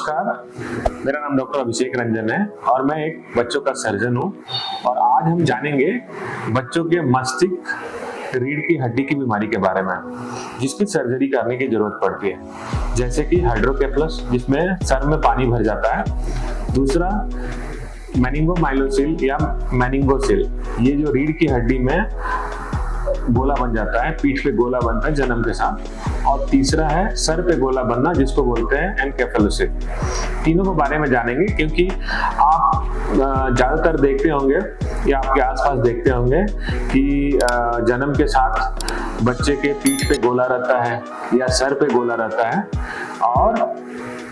नमस्कार, मेरा नाम डॉक्टर अभिषेक रंजन है और मैं एक बच्चों का सर्जन हूँ। और आज हम जानेंगे बच्चों के मस्तिष्क रीढ़ की हड्डी की बीमारी के बारे में, जिसकी सर्जरी करने की जरूरत पड़ती है, जैसे कि हाइड्रोकेफलस, जिसमें सर में पानी भर जाता है। दूसरा मेनिंगोमाइलोसिल या मेनिंगोसिल, ये जो रीढ़ की हड्डी में गोला बन जाता है, पीठ पे गोला बनता है जन्म के साथ। और तीसरा है सर पे गोला बनना, जिसको बोलते हैं एनकेफेलोसिस। तीनों के बारे में जानेंगे क्योंकि आप ज्यादातर देखते होंगे या आपके आसपास देखते होंगे कि जन्म के साथ बच्चे के पीठ पे गोला रहता है या सर पे गोला रहता है, और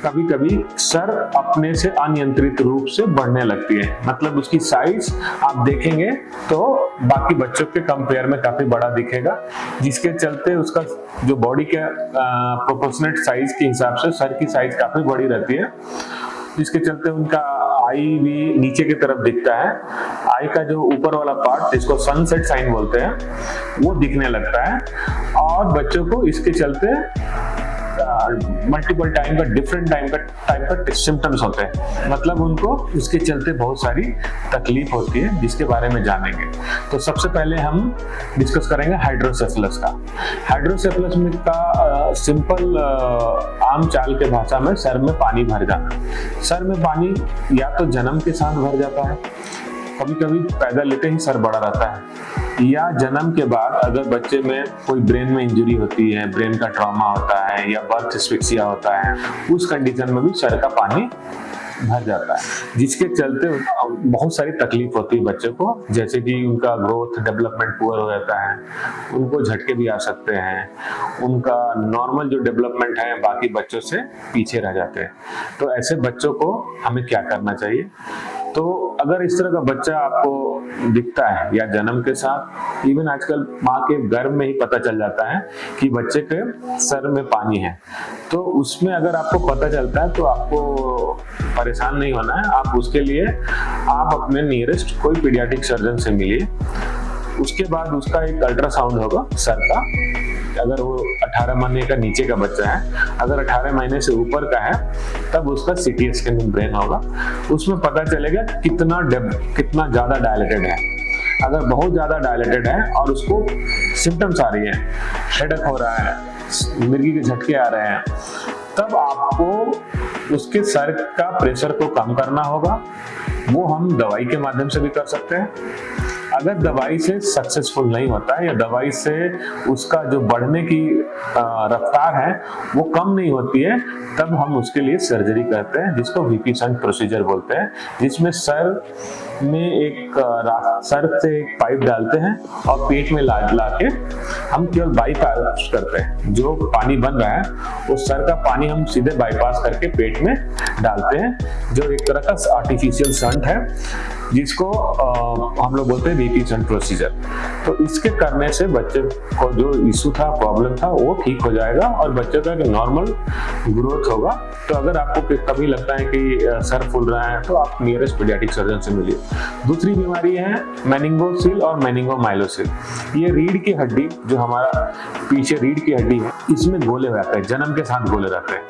कभी कभी सर अपने से अनियंत्रित रूप से बढ़ने लगती है। मतलब उसकी साइज आप देखेंगे तो बाकी बच्चों के कंपेयर में काफी बड़ा दिखेगा, जिसके चलते उसका जो बॉडी के प्रोपोर्शनेट साइज के हिसाब से सर की साइज काफी बड़ी रहती है, जिसके चलते उनका आई भी नीचे की तरफ दिखता है। आई का जो ऊपर वाला पार्ट, जिसको सनसेट साइन बोलते हैं, वो दिखने लगता है। और बच्चों को इसके चलते मल्टीपल टाइम का डिफरेंट टाइप का सिम्टम्स होते हैं। मतलब उनको इसके चलते बहुत सारी तकलीफ होती है, जिसके बारे में जानेंगे। तो सबसे पहले हम डिस्कस करेंगे हाइड्रोसेफलस का। हाइड्रोसेफलस में का सिंपल आम चाल के भाषा में सर में पानी भर जाना। सर में पानी या तो जन्म के साथ भर जाता है, कभी कभी पैदा लेते ही सर बड़ा रहता है, या जन्म के बाद अगर बच्चे में कोई ब्रेन में इंजरी होती है, ब्रेन का ट्रॉमा होता है या बर्थ एस्फिक्सिया होता है, उस कंडीशन में भी सर का पानी भर जाता है, जिसके चलते बहुत सारी तकलीफ होती है बच्चे को। जैसे कि उनका ग्रोथ डेवलपमेंट पुअर हो जाता है, उनको झटके भी आ सकते हैं, उनका नॉर्मल जो डेवलपमेंट है बाकी बच्चों से पीछे रह जाते हैं। तो ऐसे बच्चों को हमें क्या करना चाहिए? तो अगर इस तरह का बच्चा आपको दिखता है या जन्म के साथ, इवन आजकल माँ के गर्भ में ही पता चल जाता है कि बच्चे के सर में पानी है, तो उसमें अगर आपको पता चलता है तो आपको परेशान नहीं होना है। आप उसके लिए आप अपने नियरेस्ट कोई पीडियाट्रिक सर्जन से मिलिए। उसके बाद उसका एक अल्ट्रासाउंड होगा सर का। अगर वो 18 महीने का नीचे का बच्चा है, अगर 18 महीने से ऊपर का है, तब उसका सीटी स्कैन ब्रेन होगा। उसमें पता चलेगा कितना ज्यादा डायलेटेड है। अगर बहुत ज्यादा डायलेटेड है और उसको सिम्टम्स आ रही है, हेडेक हो रहा है, मिर्गी के झटके आ रहे हैं, तब आपको उसके सर का प्रेशर को कम करना होगा। वो हम दवाई के माध्यम से भी कर सकते हैं। अगर दवाई से सक्सेसफुल नहीं होता है या दवाई से उसका जो बढ़ने की रफ्तार है वो कम नहीं होती है, तब हम उसके लिए सर्जरी करते हैं, जिसको वीपी शंट प्रोसीजर बोलते हैं, जिसमें सर से एक पाइप डालते हैं और पेट में ला के हम केवल बाईपास करते हैं। जो पानी बन रहा है वो सर का पानी हम सीधे बाईपास करके पेट में डालते हैं, जो एक तरह का आर्टिफिशियल शंट है, जिसको हम लोग बोलते हैं वीपी शंट प्रोसीजर। तो इसके करने से बच्चे को जो इशू था, प्रॉब्लम था, वो ठीक हो जाएगा और बच्चे का नॉर्मल ग्रोथ होगा। तो अगर आपको कभी लगता है कि सर फूल रहा है तो आप नियरेस्ट पीडियाट्रिक सर्जन से मिलिए। दूसरी बीमारी है मेनिंगोसिल और मेनिंगोमाइलोसिल। ये रीढ़ की हड्डी, जो हमारा पीछे रीढ़ की हड्डी है, इसमें गोले हो जाते हैं, जन्म के साथ गोले रहते हैं।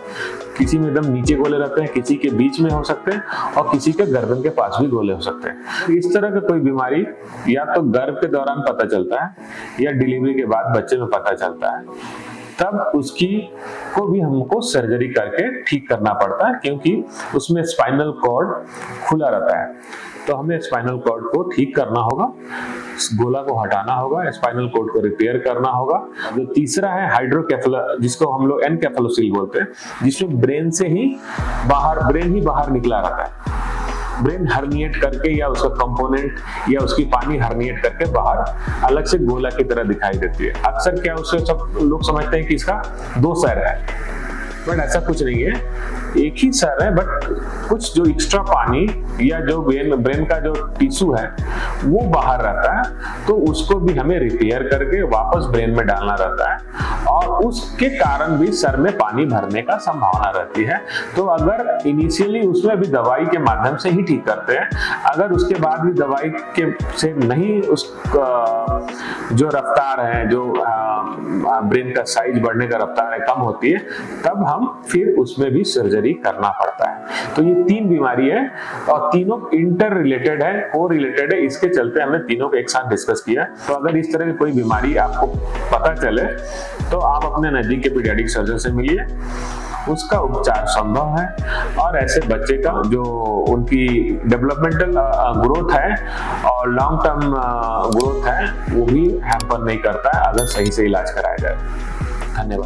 किसी में एकदम नीचे गोले रहते हैं, किसी के बीच में हो सकते हैं और किसी के गर्दन के पास भी गोले हो सकते हैं। इस तरह का कोई बीमारी या तो गर्भ के दौरान पता चलता है या डिलीवरी के बाद बच्चे में पता चलता है, तब उसकी को भी हमको सर्जरी करके ठीक करना पड़ता है, क्योंकि उसमें स्पाइनल कॉर्ड खुला रहता है। तो हमें स्पाइनल कॉर्ड को ठीक करना होगा, गोला को हटाना होगा, स्पाइनल कॉर्ड को रिपेयर करना होगा। जो तीसरा है हाइड्रोकेफलस, जिसको हम लोग एनकेफेलोसिल बोलते हैं, जिसमें ब्रेन ही बाहर निकला रहता है। ब्रेन हर्निएट करके या उसका कंपोनेंट या उसकी पानी हर्निएट करके बाहर अलग से गोला की तरह दिखाई देती है। अक्सर क्या उससे सब लोग समझते हैं कि इसका 2 सर है, बट ऐसा कुछ नहीं है, एक ही सर है, बट कुछ जो एक्स्ट्रा पानी या जो ब्रेन का जो टिश्यू है वो बाहर रहता है, तो उसको भी हमें रिपेयर करके वापस ब्रेन में डालना रहता है, और उसके कारण भी सर में पानी भरने का संभावना रहती है। तो अगर इनिशियली उसमें भी दवाई के माध्यम से ही ठीक करते हैं, अगर उसके बाद भी दवाई के से नहीं जो रफ्तार है, जो ब्रेन का साइज बढ़ने का रफ्तार है, कम होती है, तब हम फिर उसमें भी सर्जरी सर्जरी करना पड़ता है। तो ये 3 बीमारी है और तीनों इंटर रिलेटेड है, को रिलेटेड है, इसके चलते हमने तीनों को एक साथ डिस्कस किया। तो अगर इस तरह की कोई बीमारी आपको पता चले तो आप अपने नजदीक के पीडियाट्रिक सर्जन से मिलिए, उसका उपचार संभव है और ऐसे बच्चे का जो उनकी डेवलपमेंटल ग्रोथ है और लॉन्ग टर्म ग्रोथ है वो भी हैम्पर नहीं करता है अगर सही से इलाज कराया जाए। धन्यवाद।